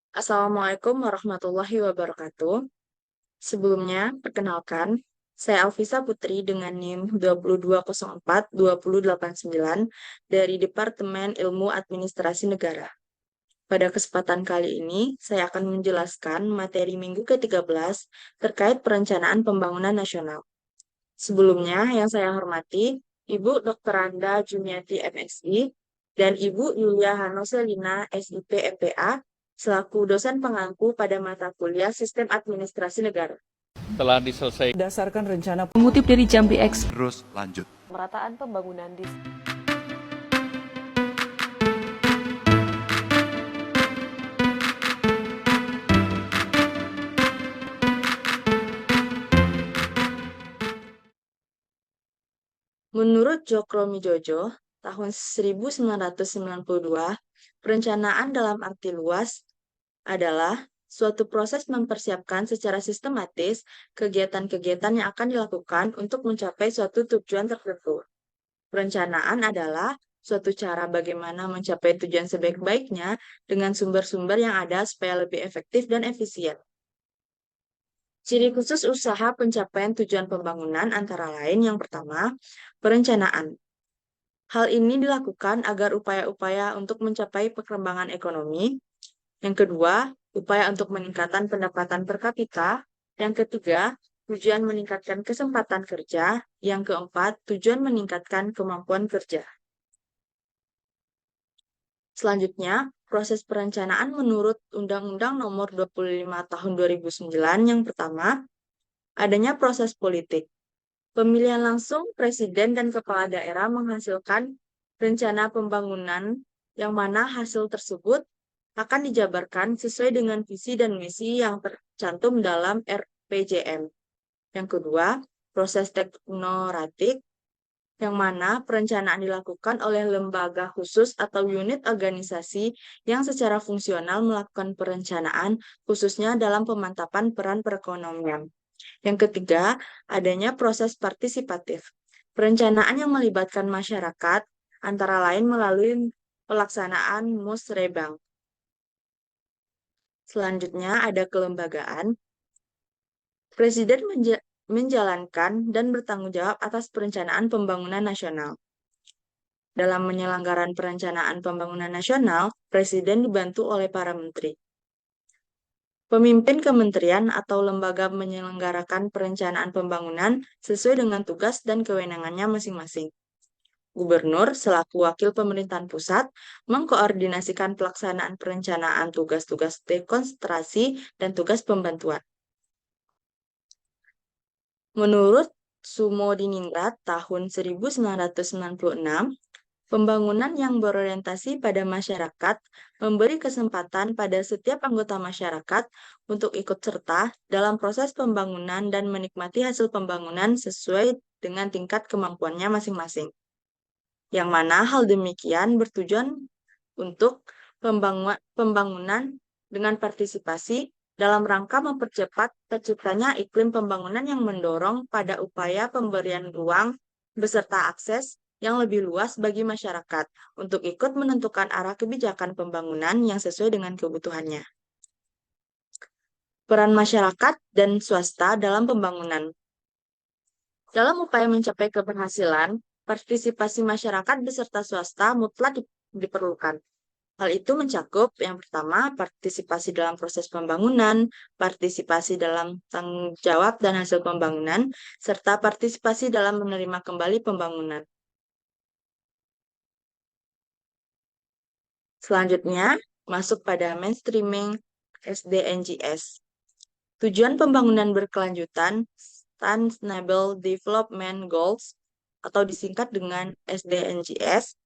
Assalamualaikum warahmatullahi wabarakatuh. Sebelumnya, perkenalkan, saya Alvisa Putri dengan NIM 2204-2089 dari Departemen Ilmu Administrasi Negara. Pada kesempatan kali ini, saya akan menjelaskan materi minggu ke-13 terkait perencanaan pembangunan nasional. Sebelumnya, yang saya hormati, Ibu Dr. Randa Jumiati MSI dan Ibu Yulia Hanoselina SIP MPA selaku dosen pengangku pada mata kuliah Sistem Administrasi Negara. Telah diselesaikan Berdasarkan rencana Mengutip dari Jambi X, Terus lanjut. pemerataan pembangunan di Menurut Jokro Mijojo, tahun 1992, perencanaan dalam arti luas adalah suatu proses mempersiapkan secara sistematis kegiatan-kegiatan yang akan dilakukan untuk mencapai suatu tujuan tertentu. Perencanaan adalah suatu cara bagaimana mencapai tujuan sebaik-baiknya dengan sumber-sumber yang ada supaya lebih efektif dan efisien. Ciri khusus usaha pencapaian tujuan pembangunan antara lain yang pertama, perencanaan. Hal ini dilakukan agar upaya-upaya untuk mencapai perkembangan ekonomi. Yang kedua, upaya untuk meningkatkan pendapatan per kapita. Yang ketiga, tujuan meningkatkan kesempatan kerja. Yang keempat, tujuan meningkatkan kemampuan kerja. Selanjutnya, proses perencanaan menurut Undang-Undang Nomor 25 Tahun 2009 yang pertama, adanya proses politik. Pemilihan langsung presiden dan kepala daerah menghasilkan rencana pembangunan yang mana hasil tersebut akan dijabarkan sesuai dengan visi dan misi yang tercantum dalam RPJM. Yang kedua, proses teknoratik, yang mana perencanaan dilakukan oleh lembaga khusus atau unit organisasi yang secara fungsional melakukan perencanaan, khususnya dalam pemantapan peran perekonomian. Yang ketiga, adanya proses partisipatif. Perencanaan yang melibatkan masyarakat, antara lain melalui pelaksanaan musrebang. Selanjutnya ada kelembagaan. Presiden menjalankan dan bertanggung jawab atas perencanaan pembangunan nasional. Dalam penyelenggaraan perencanaan pembangunan nasional, Presiden dibantu oleh para menteri. Pemimpin kementerian atau lembaga menyelenggarakan perencanaan pembangunan sesuai dengan tugas dan kewenangannya masing-masing. Gubernur selaku wakil pemerintahan pusat mengkoordinasikan pelaksanaan perencanaan tugas-tugas dekonsentrasi dan tugas pembantuan. Menurut Sumodiningrat tahun 1996, pembangunan yang berorientasi pada masyarakat memberi kesempatan pada setiap anggota masyarakat untuk ikut serta dalam proses pembangunan dan menikmati hasil pembangunan sesuai dengan tingkat kemampuannya masing-masing. Yang mana hal demikian bertujuan untuk pembangunan dengan partisipasi dalam rangka mempercepat terciptanya iklim pembangunan yang mendorong pada upaya pemberian ruang beserta akses yang lebih luas bagi masyarakat untuk ikut menentukan arah kebijakan pembangunan yang sesuai dengan kebutuhannya. Peran masyarakat dan swasta dalam pembangunan. Dalam upaya mencapai keberhasilan, partisipasi masyarakat beserta swasta mutlak diperlukan. Hal itu mencakup yang pertama, partisipasi dalam proses pembangunan, partisipasi dalam tanggung jawab dan hasil pembangunan, serta partisipasi dalam menerima kembali pembangunan. Selanjutnya, masuk pada mainstreaming SDNGS. Tujuan pembangunan berkelanjutan, Sustainable Development Goals, atau disingkat dengan SDNGS,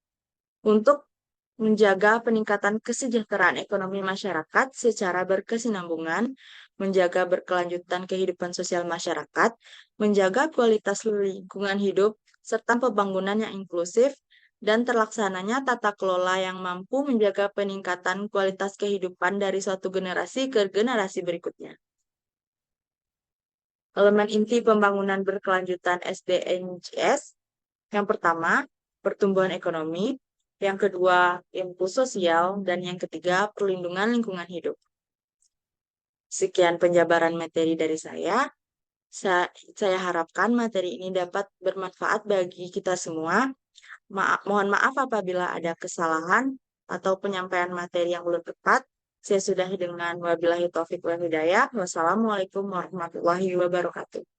untuk menjaga peningkatan kesejahteraan ekonomi masyarakat secara berkesinambungan, menjaga berkelanjutan kehidupan sosial masyarakat, menjaga kualitas lingkungan hidup, serta pembangunan yang inklusif, dan terlaksananya tata kelola yang mampu menjaga peningkatan kualitas kehidupan dari suatu generasi ke generasi berikutnya. Elemen inti pembangunan berkelanjutan SDNGS, yang pertama, pertumbuhan ekonomi, yang kedua, inklusi sosial, dan yang ketiga, perlindungan lingkungan hidup. Sekian penjabaran materi dari saya. Saya harapkan materi ini dapat bermanfaat bagi kita semua. Mohon maaf apabila ada kesalahan atau penyampaian materi yang belum tepat. Saya sudahi dengan wabillahi taufik wal hidayah. Wassalamualaikum warahmatullahi wabarakatuh.